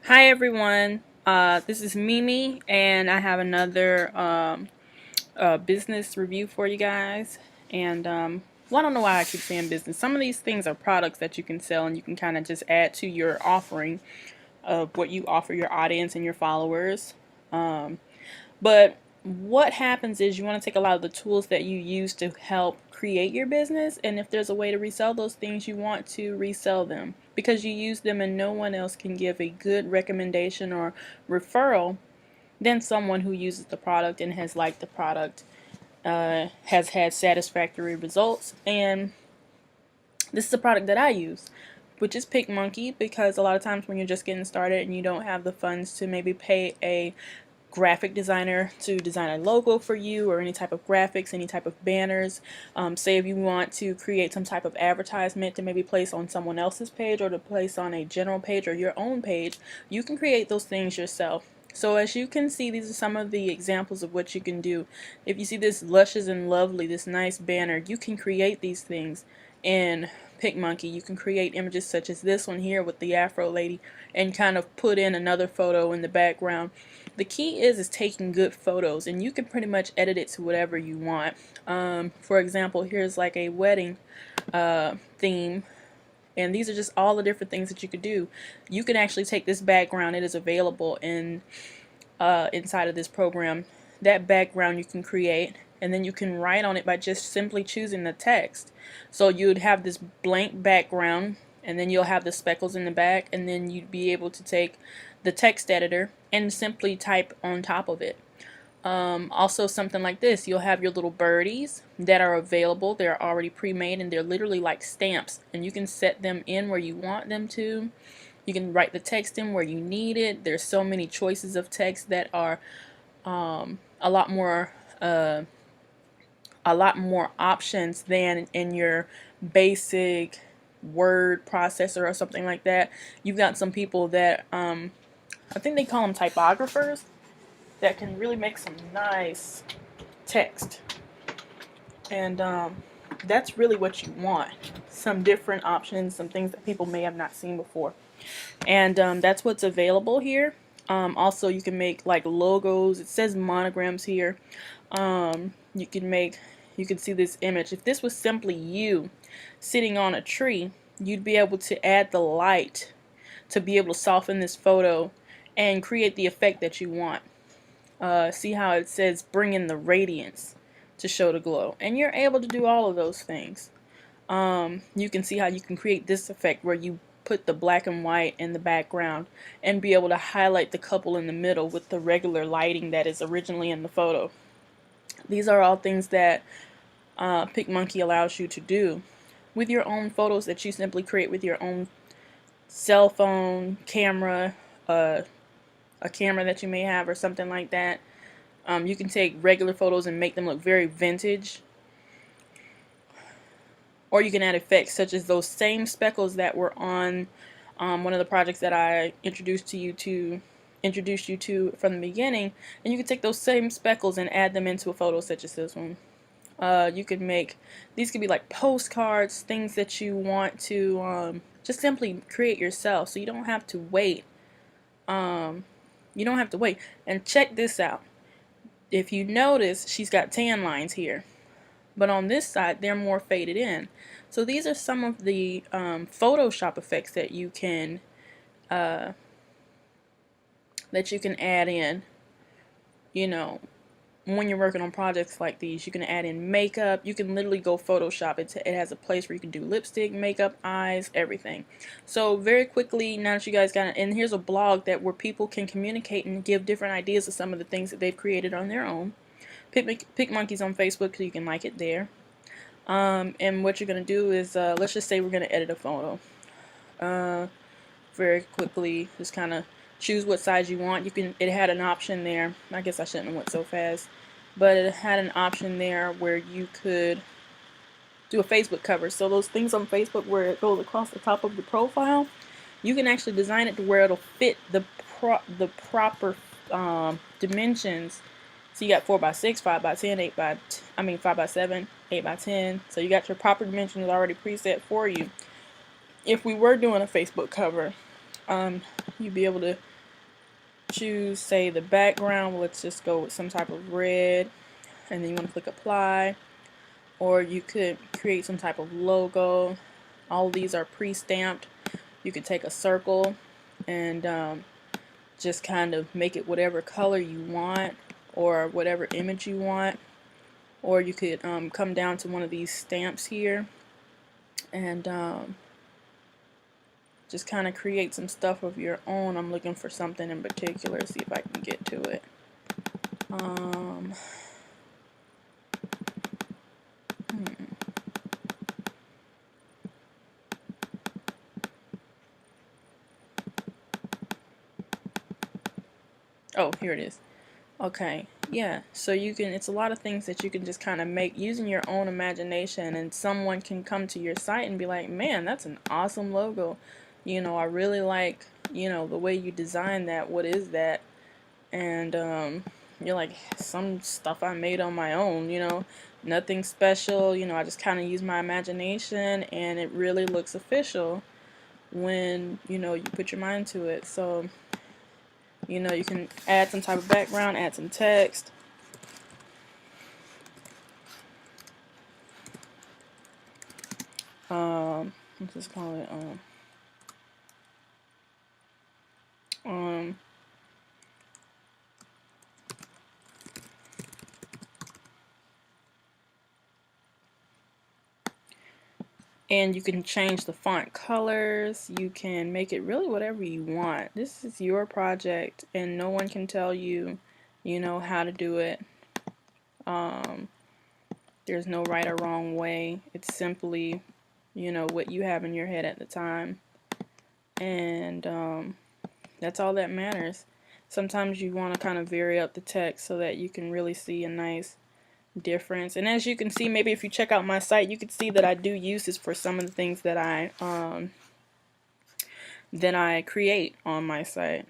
Hi everyone, this is Mimi, and I have another business review for you guys. And well, I don't know why I keep saying business. Some of these things are products that you can sell, and you can kind of just add to your offering of what you offer your audience and your followers. But what happens is you want to take a lot of the tools that you use to help create your business, and if there's a way to resell those things, you want to resell them because you use them and no one else can give a good recommendation or referral than someone who uses the product and has liked the product, has had satisfactory results. And this is a product that I use, which is PicMonkey, because a lot of times when you're just getting started and you don't have the funds to maybe pay a graphic designer to design a logo for you or any type of graphics, any type of banners. Say if you want to create some type of advertisement to maybe place on someone else's page or to place on a general page or your own page, you can create those things yourself. So as you can see, these are some of the examples of what you can do. If you see this luscious and lovely, this nice banner, you can create these things in PicMonkey. You can create images such as this one here with the Afro lady and kind of put in another photo in the background. The key is taking good photos, and you can pretty much edit it to whatever you want. For example, here's like a wedding theme, and these are just all the different things that you could do. You can actually take this background. It is available in inside of this program. That background you can create, and then you can write on it by just simply choosing the text. So you'd have this blank background, and then you'll have the speckles in the back, and then you'd be able to take the text editor and simply type on top of it. Also, something like this, you'll have your little birdies that are available. They're already pre-made, and they're literally like stamps, and you can set them in where you want them to. You can write the text in where you need it. There's so many choices of text that are a lot more options than in your basic word processor or something like that. You've got some people that I think they call them typographers that can really make some nice text, and that's really what you want. Some different options, some things that people may have not seen before, and that's what's available here. Also, you can make like logos. It says monograms here. You can see this image. If this was simply you sitting on a tree, you'd be able to add the light to be able to soften this photo and create the effect that you want. See how it says bring in the radiance to show the glow, and you're able to do all of those things. You can see how you can create this effect where you put the black and white in the background and be able to highlight the couple in the middle with the regular lighting that is originally in the photo. These are all things that PicMonkey allows you to do with your own photos that you simply create with your own cell phone camera, a camera that you may have or something like that. You can take regular photos and make them look very vintage, or you can add effects such as those same speckles that were on one of the projects that I introduced you to from the beginning, and you can take those same speckles and add them into a photo such as this one. You could make these could be like postcards, things that you want to just simply create yourself, so you don't have to wait. You don't have to wait. And check this out. If you notice, she's got tan lines here, but on this side they're more faded in. So these are some of the Photoshop effects that you can add in. You know, when you're working on projects like these, you can add in makeup. You can literally go Photoshop. It has a place where you can do lipstick, makeup, eyes, everything. So very quickly, now that you guys got it, and here's a blog where people can communicate and give different ideas of some of the things that they've created on their own. PicMonkey's on Facebook, so you can like it there. And what you're going to do is, let's just say we're going to edit a photo. Very quickly, just kind of choose what size you want. It had an option there. I guess I shouldn't have went so fast, but it had an option there where you could do a Facebook cover. So those things on Facebook where it goes across the top of the profile, you can actually design it to where it'll fit the proper dimensions. So you got 4x6, 5x10, 5x7, 8x10. So you got your proper dimensions already preset for you. If we were doing a Facebook cover, you'd be able to choose, say, the background. Well, let's just go with some type of red, and then you want to click apply. Or you could create some type of logo. All these are pre-stamped. You could take a circle and just kind of make it whatever color you want or whatever image you want. Or you could come down to one of these stamps here and just kind of create some stuff of your own. I'm looking for something in particular, see if I can get to it. Oh, here it is. Okay, yeah, so you can, it's a lot of things that you can just kind of make using your own imagination, and someone can come to your site and be like, man, that's an awesome logo. You know, I really like, you know, the way you designed that. What is that? And you're like, some stuff I made on my own, you know, nothing special. You know, I just kind of use my imagination, and it really looks official when, you know, you put your mind to it. So, you know, you can add some type of background, add some text. Let's just call it um and you can change the font colors. You can make it really whatever you want. This is your project, and no one can tell you, you know, how to do it. There's no right or wrong way. It's simply, you know, what you have in your head at the time, and that's all that matters. Sometimes you want to kind of vary up the text so that you can really see a nice difference. And as you can see, maybe if you check out my site, you can see that I do use this for some of the things that I create on my site.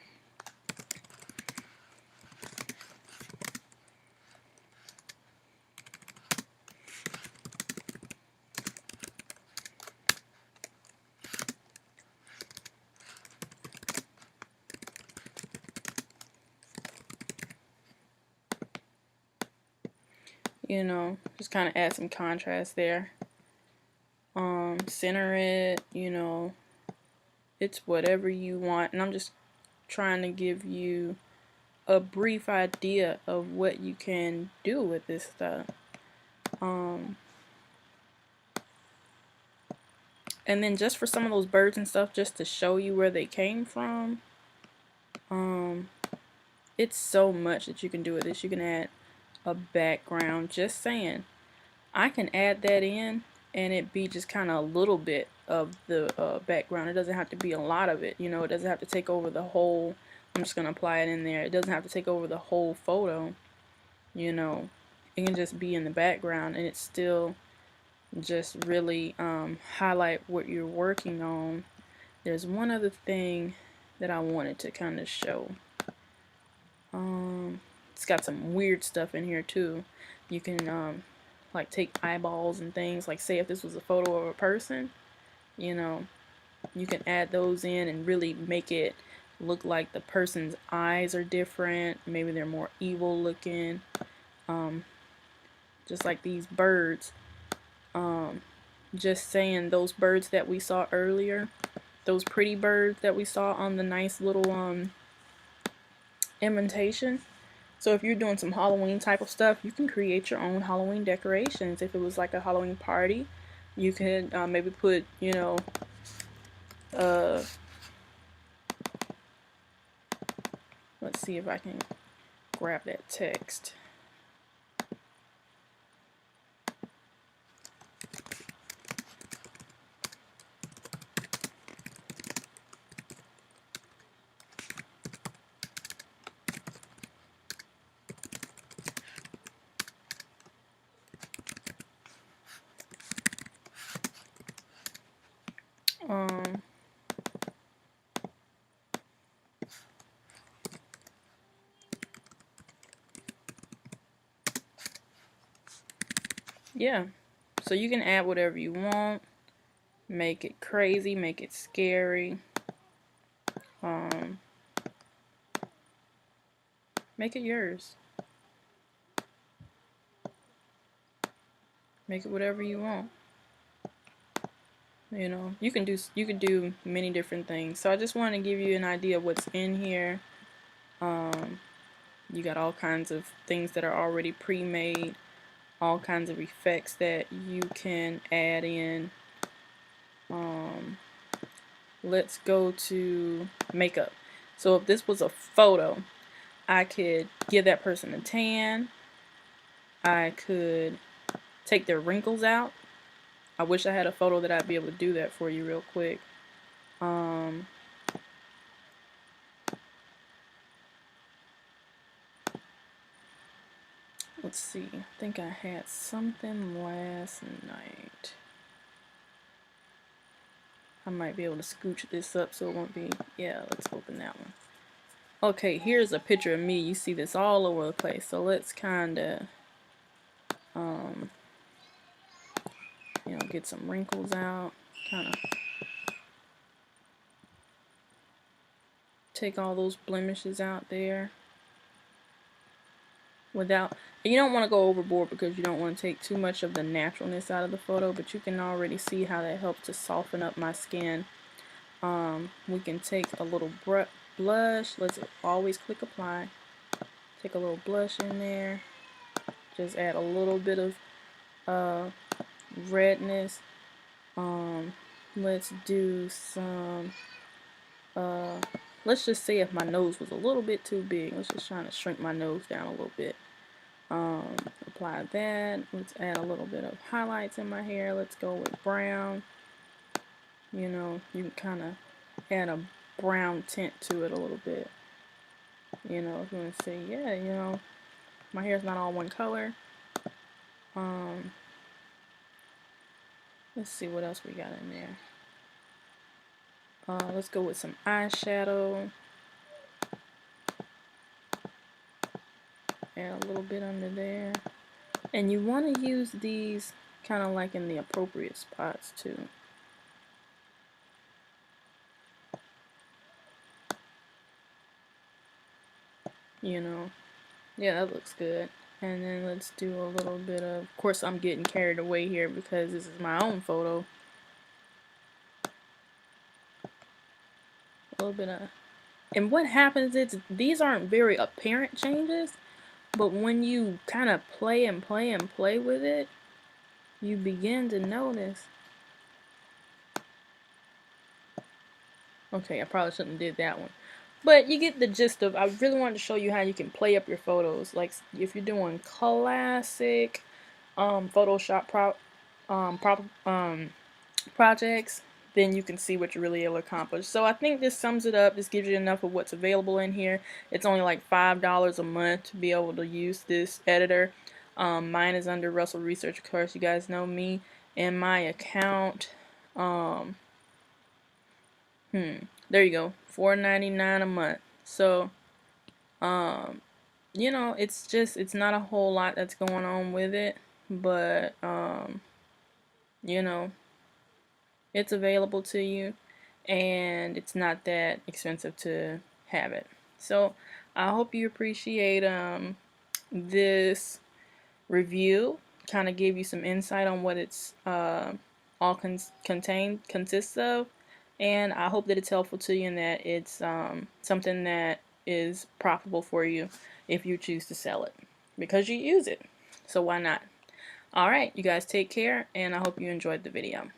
You know, just kind of add some contrast there. Center it, you know, it's whatever you want. And I'm just trying to give you a brief idea of what you can do with this stuff. And then just for some of those birds and stuff, just to show you where they came from, it's so much that you can do with this. You can add a background, just saying. I can add that in and it be just kind of a little bit of the background. It doesn't have to be a lot of it, you know. It doesn't have to take over the whole. I'm just gonna apply it in there. It doesn't have to take over the whole photo, you know. It can just be in the background, and it's still just really highlight what you're working on. There's one other thing that I wanted to kind of show. It's got some weird stuff in here too. You can like take eyeballs and things, like say if this was a photo of a person, you know, you can add those in and really make it look like the person's eyes are different. Maybe they're more evil looking. Just like these birds. Just saying, those birds that we saw earlier, those pretty birds that we saw on the nice little imitation. So if you're doing some Halloween type of stuff, you can create your own Halloween decorations. If it was like a Halloween party, you could maybe put, you know, let's see if I can grab that text. Yeah, so you can add whatever you want, make it crazy, make it scary. Make it yours. Make it whatever you want. You know, you can do many different things. So I just want to give you an idea of what's in here. You got all kinds of things that are already pre-made, all kinds of effects that you can add in. Let's go to makeup. So if this was a photo, I could give that person a tan. I could take their wrinkles out. I wish I had a photo that I'd be able to do that for you real quick. Let's see. I think I had something last night. I might be able to scooch this up so it won't be... Yeah, let's open that one. Okay, here's a picture of me. You see this all over the place. So let's kind of, you know, get some wrinkles out. Kind of take all those blemishes out there. Without, you don't want to go overboard because you don't want to take too much of the naturalness out of the photo, but you can already see how that helps to soften up my skin. We can take a little blush. Let's always click apply. Take a little blush in there. Just add a little bit of redness. Let's do some, let's just say if my nose was a little bit too big, let's just try to shrink my nose down a little bit. Apply that. Let's add a little bit of highlights in my hair. Let's go with brown. You know, you can kind of add a brown tint to it a little bit. You know, if you want to say, yeah, you know, my hair's not all one color. Let's see what else we got in there. Let's go with some eyeshadow. Add a little bit under there. And you want to use these kind of like in the appropriate spots too. You know, yeah, that looks good. And then let's do a little bit of course I'm getting carried away here because this is my own photo. A little bit of, and what happens is these aren't very apparent changes, but when you kind of play and play and play with it, you begin to notice. Okay, I probably shouldn't have did that one. But you get the gist of, I really wanted to show you how you can play up your photos. Like if you're doing classic Photoshop projects, then you can see what you're really able to accomplish. So I think this sums it up. This gives you enough of what's available in here. It's only like $5 a month to be able to use this editor. Mine is under Russell Research, of course. You guys know me and my account. There you go, $4.99 a month. So, you know, it's not a whole lot that's going on with it, but you know, it's available to you, and it's not that expensive to have it. So, I hope you appreciate this review. Kind of gave you some insight on what it's all consists of. And I hope that it's helpful to you and that it's something that is profitable for you if you choose to sell it because you use it. So why not? Alright, you guys take care, and I hope you enjoyed the video.